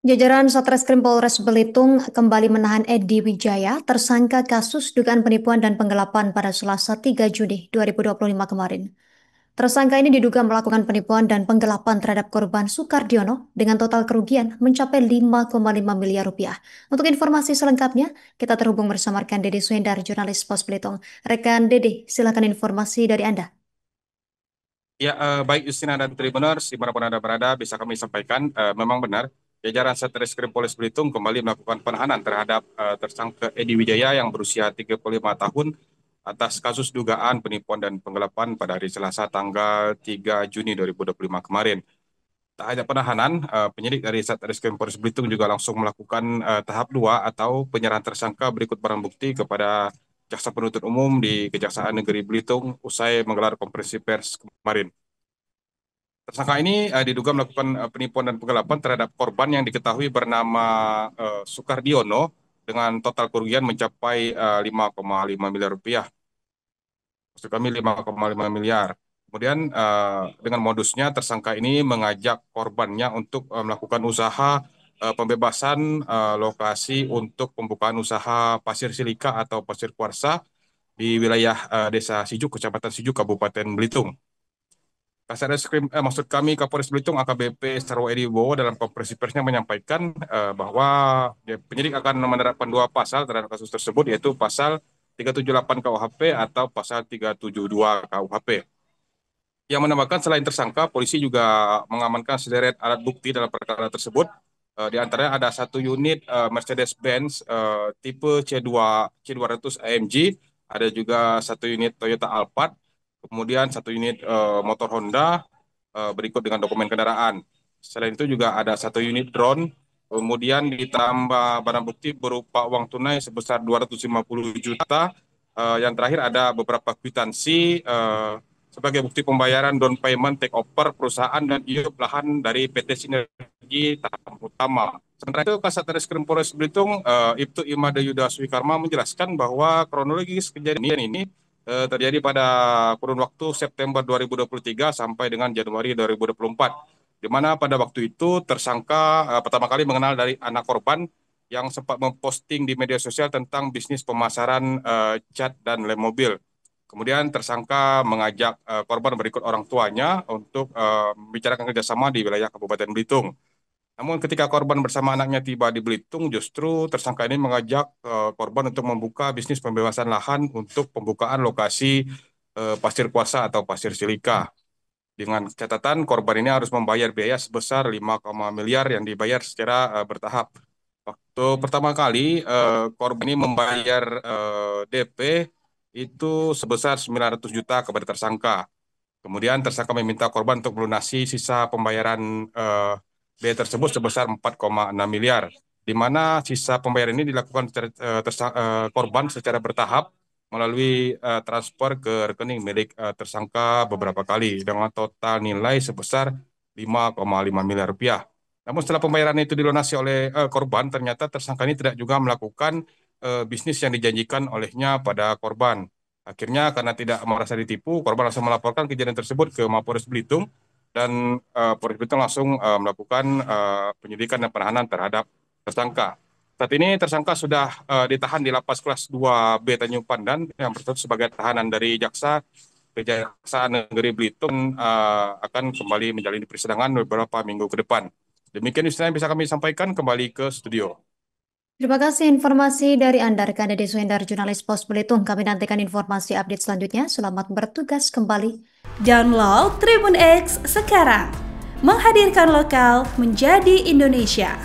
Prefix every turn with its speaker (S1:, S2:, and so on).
S1: Jajaran Satreskrim Polres Belitung kembali menahan Edi Wijaya, tersangka kasus dugaan penipuan dan penggelapan pada Selasa 3 Juni 2025 kemarin. Tersangka ini diduga melakukan penipuan dan penggelapan terhadap korban Sukardiono dengan total kerugian mencapai 5,5 miliar rupiah. Untuk informasi selengkapnya, kita terhubung bersama rekan Dede Suhendar, jurnalis Pos Belitung. Rekan Dede, silakan informasi dari Anda.
S2: Ya, baik Justina dan Tribuners, dimanapun Anda berada, bisa kami sampaikan, memang benar, jajaran Satreskrim Polres Belitung kembali melakukan penahanan terhadap tersangka Edi Wijaya yang berusia 35 tahun atas kasus dugaan penipuan dan penggelapan pada hari Selasa tanggal 3 Juni 2025 kemarin. Tak hanya penahanan, penyidik dari Satreskrim Polres Belitung juga langsung melakukan tahap 2 atau penyerahan tersangka berikut barang bukti kepada Jaksa Penuntut Umum di Kejaksaan Negeri Belitung usai menggelar konferensi pers kemarin. Tersangka ini diduga melakukan penipuan dan penggelapan terhadap korban yang diketahui bernama Sukardiono dengan total kerugian mencapai 5,5 miliar rupiah. Maksud kami 5,5 miliar. Kemudian dengan modusnya tersangka ini mengajak korbannya untuk melakukan usaha pembebasan lokasi untuk pembukaan usaha pasir silika atau pasir kuarsa di wilayah Desa Sijuk, Kecamatan Sijuk, Kabupaten Belitung. Kasat Reskrim, maksud kami Kapolres Belitung AKBP Sarwo Edi Wibowo dalam konferensi persnya menyampaikan bahwa penyidik akan menerapkan dua pasal terhadap kasus tersebut, yaitu pasal 378 KUHP atau pasal 372 KUHP. Yang menambahkan selain tersangka, polisi juga mengamankan sederet alat bukti dalam perkara tersebut. Di antaranya ada satu unit Mercedes-Benz tipe C200 AMG, ada juga satu unit Toyota Alphard, kemudian satu unit motor Honda, berikut dengan dokumen kendaraan. Selain itu juga ada satu unit drone, kemudian ditambah barang bukti berupa uang tunai sebesar 250 juta. Yang terakhir ada beberapa kwitansi sebagai bukti pembayaran down payment take over perusahaan dan iup lahan dari PT Sinergi Tahap Utama. Sementara itu, Kasat Reskrim Polres Belitung, Ibtu Imade Yuda Swikarma menjelaskan bahwa kronologis kejadian ini terjadi pada kurun waktu September 2023 sampai dengan Januari 2024, di mana pada waktu itu tersangka pertama kali mengenal dari anak korban yang sempat memposting di media sosial tentang bisnis pemasaran cat dan lem mobil. Kemudian tersangka mengajak korban berikut orang tuanya untuk membicarakan kerjasama di wilayah Kabupaten Belitung. Namun ketika korban bersama anaknya tiba di Belitung, justru tersangka ini mengajak korban untuk membuka bisnis pembebasan lahan untuk pembukaan lokasi pasir kuarsa atau pasir silika. Dengan catatan korban ini harus membayar biaya sebesar 5, miliar yang dibayar secara bertahap. Waktu pertama kali korban ini membayar DP itu sebesar 900 juta kepada tersangka. Kemudian tersangka meminta korban untuk melunasi sisa pembayaran biaya tersebut sebesar 4,6 miliar, di mana sisa pembayaran ini dilakukan korban secara bertahap melalui transfer ke rekening milik tersangka beberapa kali dengan total nilai sebesar 5,5 miliar rupiah. Namun setelah pembayaran itu dilunasi oleh korban, ternyata tersangka ini tidak juga melakukan bisnis yang dijanjikan olehnya pada korban. Akhirnya karena tidak merasa ditipu, korban langsung melaporkan kejadian tersebut ke Mapolres Belitung dan Polres Belitung langsung melakukan penyidikan dan penahanan terhadap tersangka. Saat ini tersangka sudah ditahan di Lapas Kelas 2B Tanjung Pandan yang berstatus sebagai tahanan dari jaksa. Kejaksaan Negeri Belitung akan kembali menjalani persidangan beberapa minggu ke depan. Demikian yang bisa kami sampaikan, kembali ke studio.
S1: Terima kasih informasi dari Anda, rekan Dede Suhendar, jurnalis Pos Belitung. Kami nantikan informasi update selanjutnya. Selamat bertugas kembali.
S3: Download Tribun X sekarang, menghadirkan lokal menjadi Indonesia.